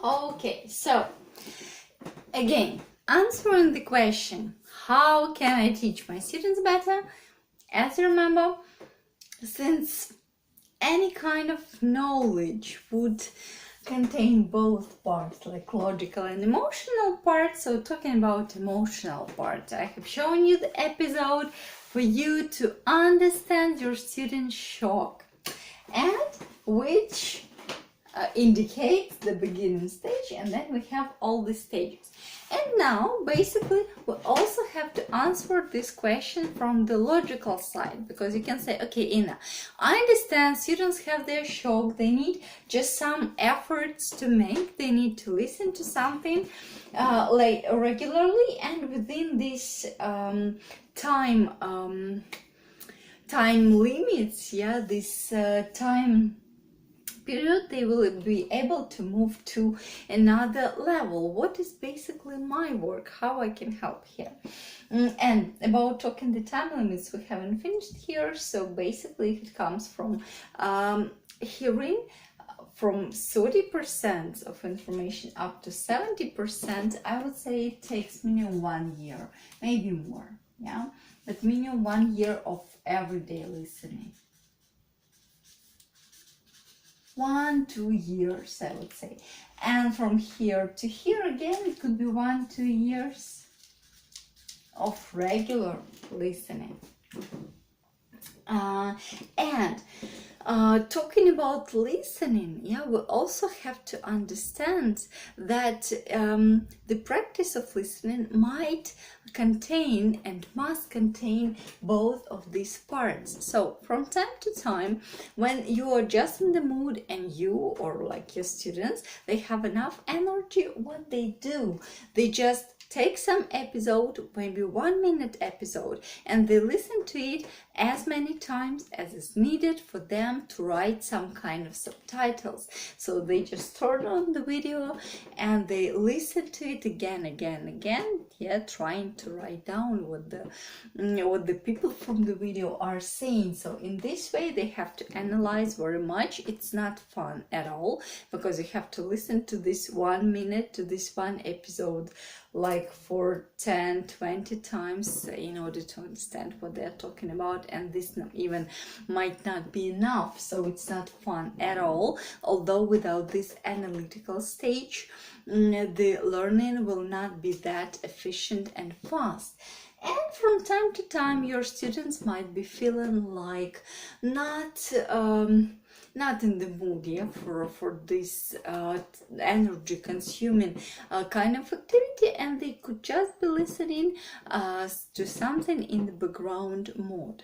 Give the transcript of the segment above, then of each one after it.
Okay, so again, answering the question, how can I teach my students better? As you remember, since any kind of knowledge would contain both parts, like logical and emotional parts. So talking about emotional part, I have shown you the episode for you to understand your student's shock, and which indicates the beginning stage, and then we have all the stages. And now basically we also have to answer this question from the logical side, because you can say, okay, Ina, I understand students have their shock, they need just some efforts to make, they need to listen to something like regularly, and within this time limits, this time period, they will be able to move to another level. What is basically my work, how I can help here. And about talking the time limits, we haven't finished here. So basically it comes from hearing from 30% of information up to 70%. I would say it takes minimum 1 year, maybe more, but minimum 1 year of everyday listening. 1-2 years, I would say. And from here to here again, it could be 1-2 years of regular listening. And talking about listening, we also have to understand that the practice of listening might contain and must contain both of these parts. So from time to time, when you are just in the mood and you, or like your students, they have enough energy, what they do, they just take some episode, maybe 1 minute episode, and they listen to it as many times as is needed for them to write some kind of subtitles. So they just turn on the video and they listen to it again, trying to write down what the people from the video are saying. So in this way they have to analyze very much. It's not fun at all, because you have to listen to this 1 minute, to this one episode, like for 10-20 times in order to understand what they're talking about, and this even might not be enough. So it's not fun at all, although without this analytical stage the learning will not be that efficient and fast. And from time to time your students might be feeling like not in the mood for this energy consuming kind of activity, and they could just be listening to something in the background mode.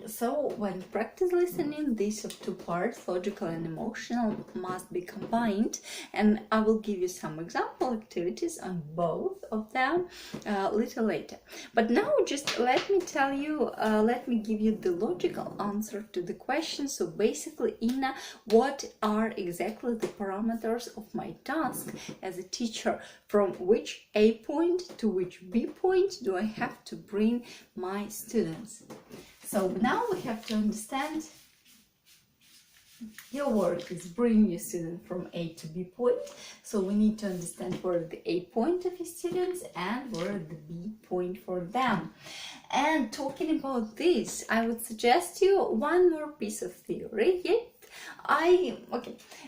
So when practice listening, these two parts, logical and emotional, must be combined, and I will give you some example activities on both of them a little later. But now just let me tell you, let me give you the logical answer to the question. So basically, Ina, what are exactly the parameters of my task as a teacher? From which A point to which B point do I have to bring my students? So now we have to understand your work is bringing your student from A to B point. So we need to understand where the A point of your students and where the B point for them. And talking about this, I would suggest you one more piece of theory.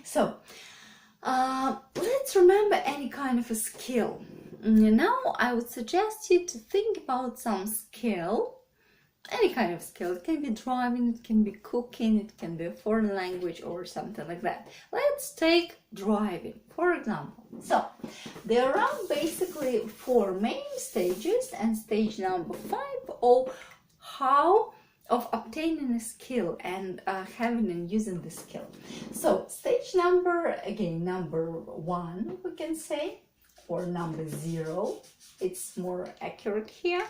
So let's remember any kind of a skill. Now I would suggest you to think about some skill, any kind of skill. It can be driving, it can be cooking, it can be a foreign language or something like that. Let's take driving, for example. So there are basically 4 main stages, and stage number 5 of obtaining a skill and having and using the skill. So stage number 1, we can say, or number 0, it's more accurate here.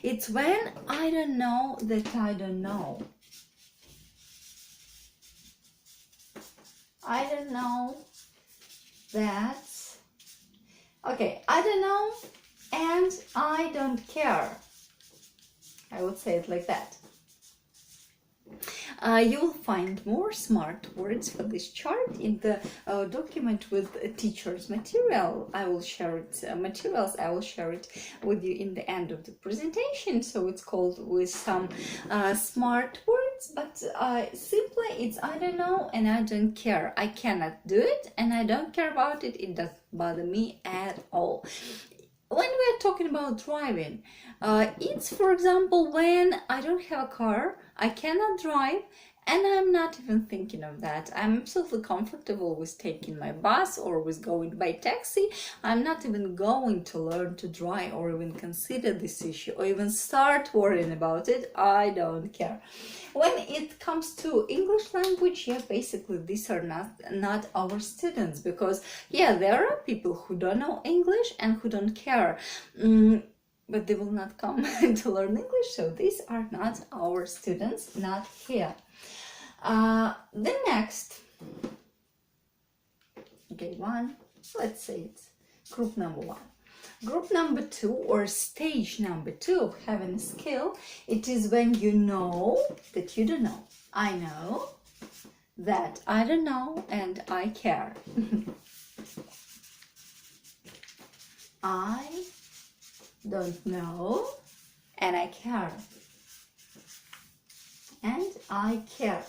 It's when I don't know that I don't know. I don't know that. Okay, I don't know and I don't care. I would say it like that. You will find more smart words for this chart in the document with teacher's material. I will share it, materials, I will share it with you in the end of the presentation. So it's called with some smart words, but simply it's I don't know and I don't care. I cannot do it and I don't care about it. It doesn't bother me at all. When we are talking about driving, it's, for example, when I don't have a car, I cannot drive, and I'm not even thinking of that. I'm absolutely comfortable with taking my bus or with going by taxi. I'm not even going to learn to drive or even consider this issue or even start worrying about it. I don't care. When it comes to English language, yeah, basically these are not our students, because yeah, there are people who don't know English and who don't care. But they will not come to learn English, so these are not our students, not here. The next, okay, let's say it's group number 1. Group number 2, or stage number 2 of having a skill, it is when you know that you don't know. I know that I don't know and I care. I don't know and I care. And I care.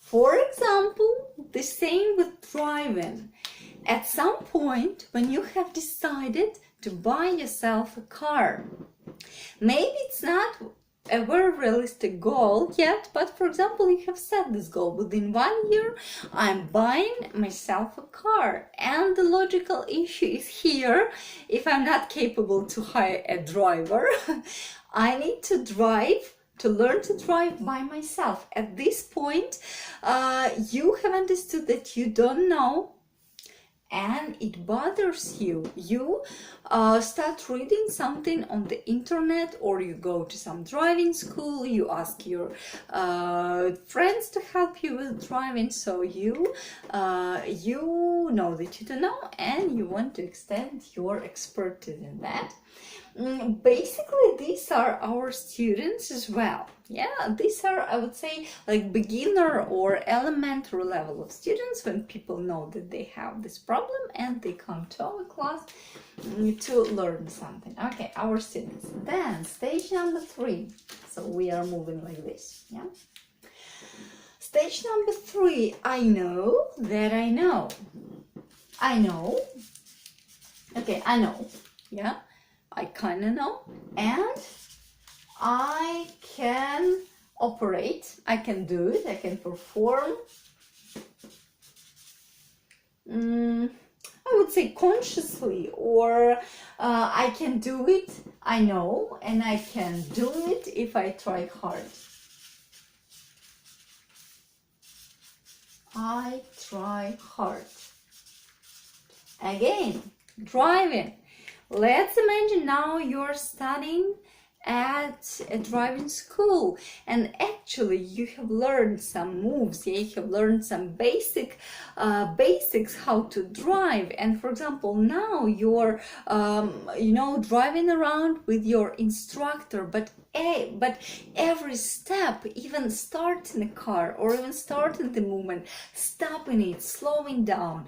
For example, the same with driving. At some point when you have decided to buy yourself a car, maybe it's not a very realistic goal yet, but for example, you have set this goal within 1 year, I'm buying myself a car, and the logical issue is here, if I'm not capable to hire a driver, I need to learn to drive by myself. At this point, you have understood that you don't know and it bothers you. You start reading something on the internet, or you go to some driving school, you ask your friends to help you with driving, so you know that you don't know and you want to extend your expertise in that. Basically, these are our students as well. Yeah, these are, I would say, like beginner or elementary level of students, when people know that they have this problem and they come to our class to learn something. Okay, our students. Then stage number 3. So we are moving like this. Yeah. Stage number 3. I know that I know. I know. Okay, I know. Yeah. I kind of know, and I can operate, I can do it, I can perform, I would say consciously, or I can do it, I know, and I can do it if I try hard. I try hard. Again, driving. Let's imagine now you're studying at a driving school, and actually you have learned some moves. Yeah, you have learned some basics how to drive, and for example now you're driving around with your instructor, but every step, even starting a car or even starting the movement, stopping it, slowing down,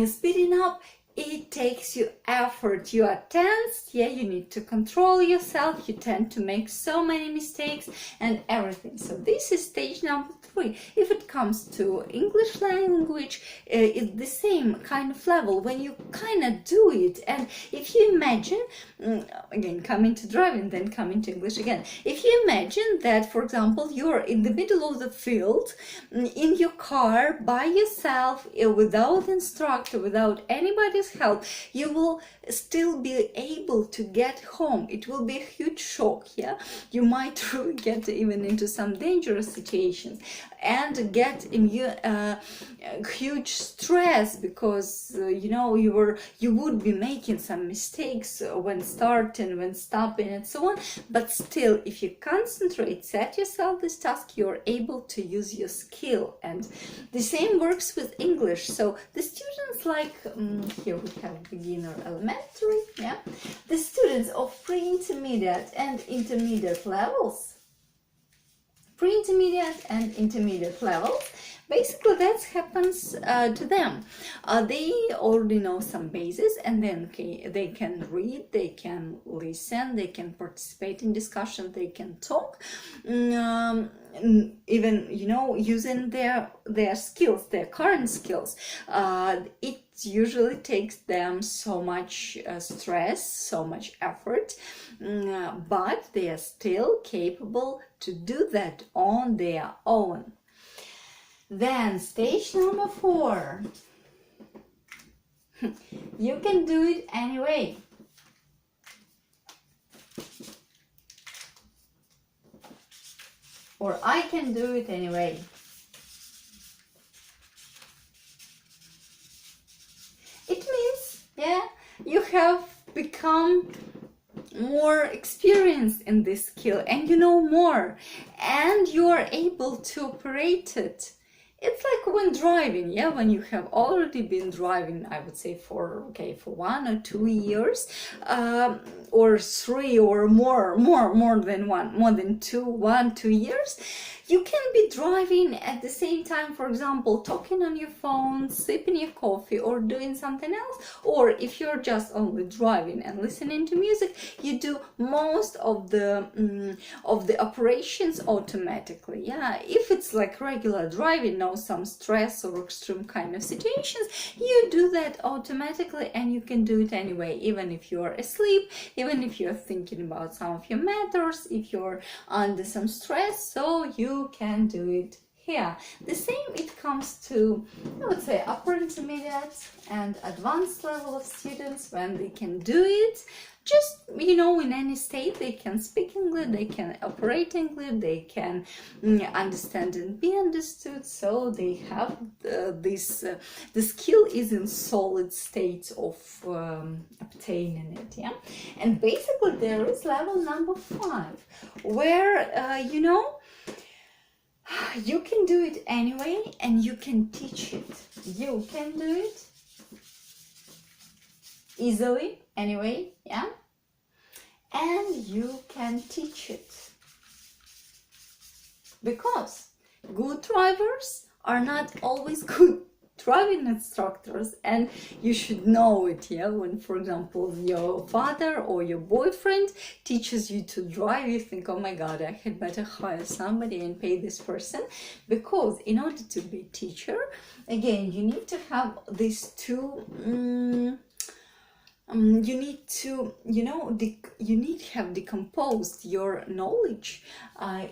speeding up, it takes you effort. You are tense, yeah, you need to control yourself, you tend to make so many mistakes and everything. So this is stage number 3. If it comes to English language, it's the same kind of level, when you kind of do it. And if you imagine, again, coming to driving, then coming to English again. If you imagine that, for example, you're in the middle of the field, in your car, by yourself, without instructor, without anybody's help, you will still be able to get home. It will be a huge shock, yeah. You might get even into some dangerous situations and get huge stress, because you would be making some mistakes when starting, when stopping, and so on. But still, if you concentrate, set yourself this task, you're able to use your skill. And the same works with English. So the students, like here we have beginner, elementary, yeah, the students of pre-intermediate and intermediate levels, pre-intermediate and intermediate levels. Basically, that happens to them. They already know some bases, and then they can read, they can listen, they can participate in discussion, they can talk, even, you know, using their skills, their current skills. It usually takes them so much stress, so much effort, but they are still capable to do that on their own. Then stage number 4, you can do it anyway. Or I can do it anyway. It means, yeah, you have become more experienced in this skill and you know more and you are able to operate it. It's like when driving, yeah, when you have already been driving, I would say for 1 or 2 years, or 3 or more than 2 years, you can be driving at the same time, for example, talking on your phone, sipping your coffee, or doing something else. Or if you're just only driving and listening to music, you do most of the operations automatically. Yeah, if it's like regular driving, no some stress or extreme kind of situations, you do that automatically, and you can do it anyway, even if you're asleep, even if you're thinking about some of your matters, if you're under some stress, so you can do it here. The same it comes to, I would say, upper intermediate and advanced level of students when they can do it. Just, you know, in any state, they can speak English, they can operate English, they can understand and be understood. So they have the skill is in solid state of obtaining it. Yeah, and basically there is level number 5, where you know, you can do it anyway and you can teach it. You can do it easily anyway, yeah, and you can teach it, because good drivers are not always good driving instructors, and you should know it. Yeah, when, for example, your father or your boyfriend teaches you to drive, you think, oh my god, I had better hire somebody and pay this person, because in order to be a teacher, again, you need to have these two you need to, you know, you need to have decomposed your knowledge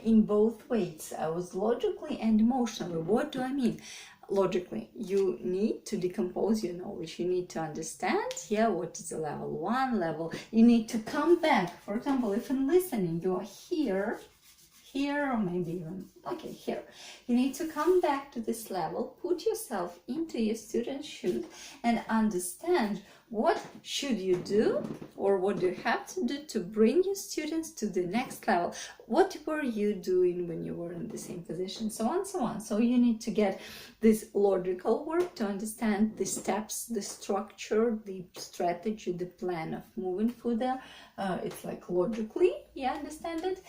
in both ways, logically and emotionally. What do I mean? Logically, you need to decompose your knowledge. You need to understand, yeah, what is the level 1 level. You need to come back. For example, if in listening you are here, or maybe even here, you need to come back to this level, put yourself into your student's shoes and understand what should you do, or what do you have to do to bring your students to the next level. What were you doing when you were in the same position, so on, so on. So you need to get this logical work to understand the steps, the structure, the strategy, the plan of moving further. It's like logically, yeah, understand it.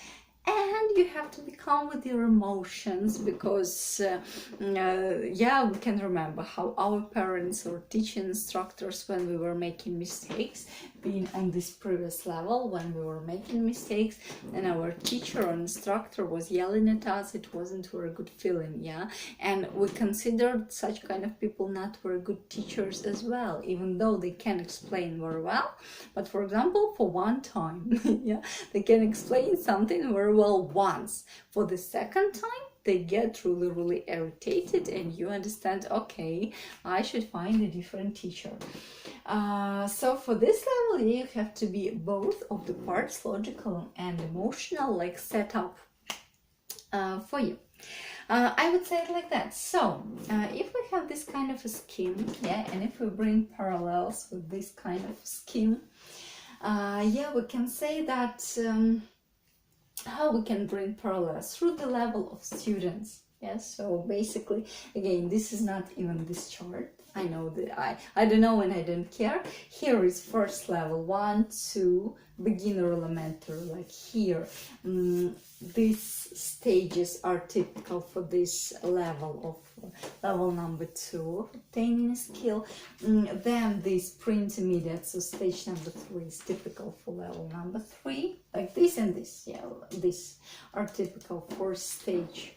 And you have to be calm with your emotions, because yeah, we can remember how our parents or teaching instructors, when we were making mistakes, being on this previous level, when we were making mistakes and our teacher or instructor was yelling at us, it wasn't a very good feeling. Yeah, and we considered such kind of people not very good teachers as well, even though they can explain very well. But for example, for one time, yeah, they can explain something very well once. For the second time, they get really irritated, and you understand, okay, I should find a different teacher. So for this level, you have to be both of the parts, logical and emotional, like set up for you. I would say it like that. So if we have this kind of a scheme, yeah, and if we bring parallels with this kind of scheme, yeah, we can say that how we can bring parallels through the level of students. Yes, so basically, again, this is not even this chart. I know that I don't know and I don't care. Here is first level, 1, 2, beginner, elementary, like here. These stages are typical for this level of level number 2 of obtaining a skill. Then this pre-intermediate, so stage number 3 is typical for level number 3, like this and this. Yeah, these are typical for stage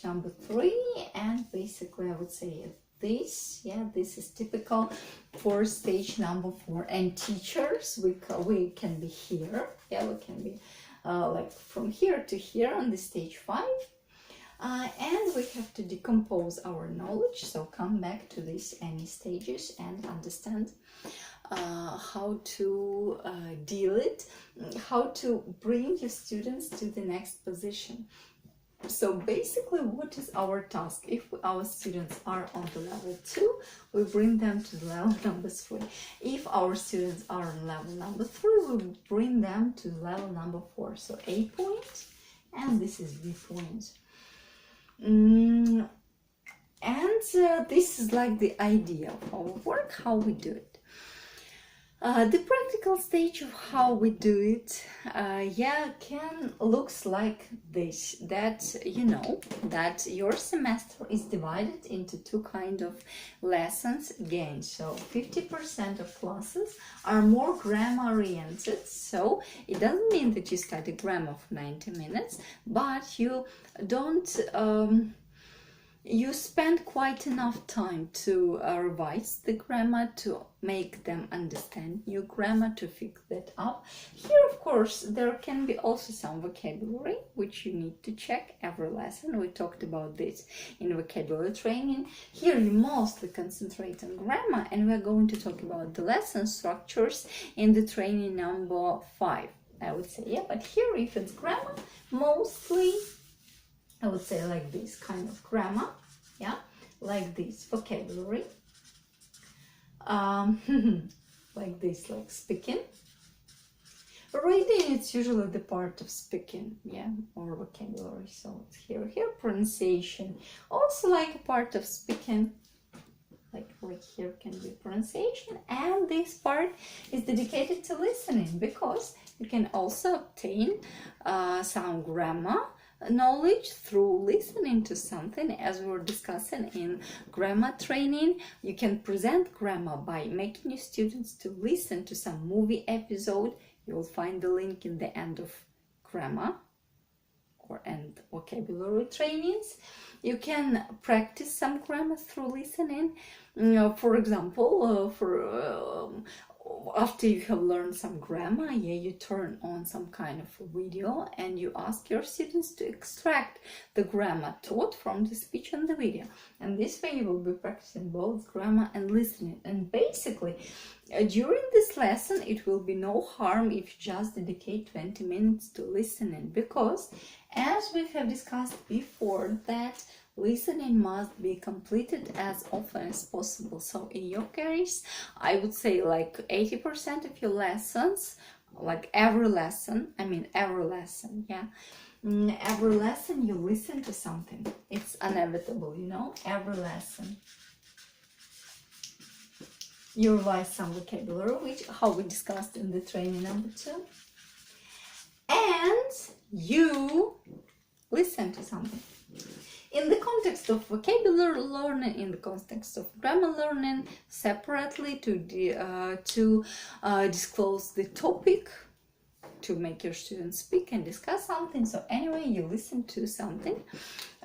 number 3, and basically I would say this, yeah, this is typical for stage number 4. And teachers, we can be here, yeah, we can be like from here to here on the stage 5, and we have to decompose our knowledge, so come back to these any stages and understand how to deal it, how to bring your students to the next position. So basically, what is our task? If our students are on the level 2, we bring them to the level number 3. If our students are on level number 3, we bring them to level number 4. So A point, and this is B point. And this is like the idea of our work, how we do it. The practical stage of how we do it, looks like this, that you know that your semester is divided into 2 kind of lessons again. So 50% of classes are more grammar oriented, so it doesn't mean that you study grammar for 90 minutes, but you don't you spend quite enough time to revise the grammar, to make them understand new grammar, to fix that up. Here, of course, there can be also some vocabulary, which you need to check every lesson. We talked about this in vocabulary training. Here, you mostly concentrate on grammar, and we're going to talk about the lesson structures in the training number 5, I would say. Yeah, but here, if it's grammar, mostly I would say like this kind of grammar, yeah, like this vocabulary, like this, like speaking. Reading, it's usually the part of speaking, yeah, or vocabulary. So it's here, pronunciation, also like a part of speaking. Like right here can be pronunciation, and this part is dedicated to listening, because you can also obtain some grammar knowledge through listening to something, as we were discussing in grammar training. You can present grammar by making your students to listen to some movie episode. You will find the link in the end of grammar and vocabulary trainings. You can practice some grammar through listening. For example, after you have learned some grammar, you turn on some kind of a video and you ask your students to extract the grammar taught from the speech and the video. And this way you will be practicing both grammar and listening. And basically, during this lesson, it will be no harm if you just dedicate 20 minutes to listening, because as we have discussed before, that listening must be completed as often as possible. So in your case, I would say like 80% of your lessons, like every lesson, yeah. Every lesson you listen to something. It's inevitable, you know, every lesson. You revise some vocabulary, which how we discussed in the training number 2. And you listen to something. In the context of vocabulary learning, in the context of grammar learning, separately to disclose the topic, to make your students speak and discuss something. So anyway, you listen to something.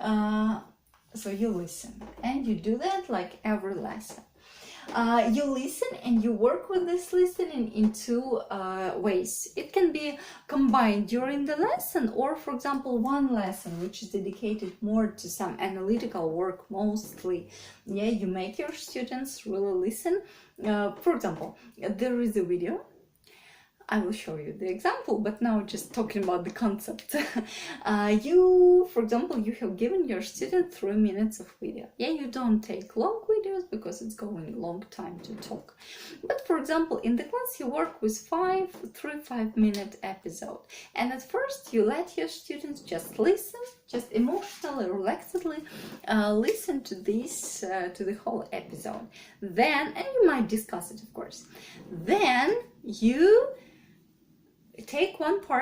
So you listen, and you do that like every lesson. You listen and you work with this listening in 2 ways. It can be combined during the lesson, or for example, one lesson which is dedicated more to some analytical work mostly. Yeah, you make your students really listen. For example, there is a video I will show you the example, but now just talking about the concept. You, for example, you have given your student 3 minutes of video. Yeah, you don't take long videos because it's going a long time to talk. But for example, in the class you work with 5-minute episode. And at first you let your students just listen, just emotionally, relaxedly listen to this, to the whole episode. Then, and you might discuss it, of course. Then you take one part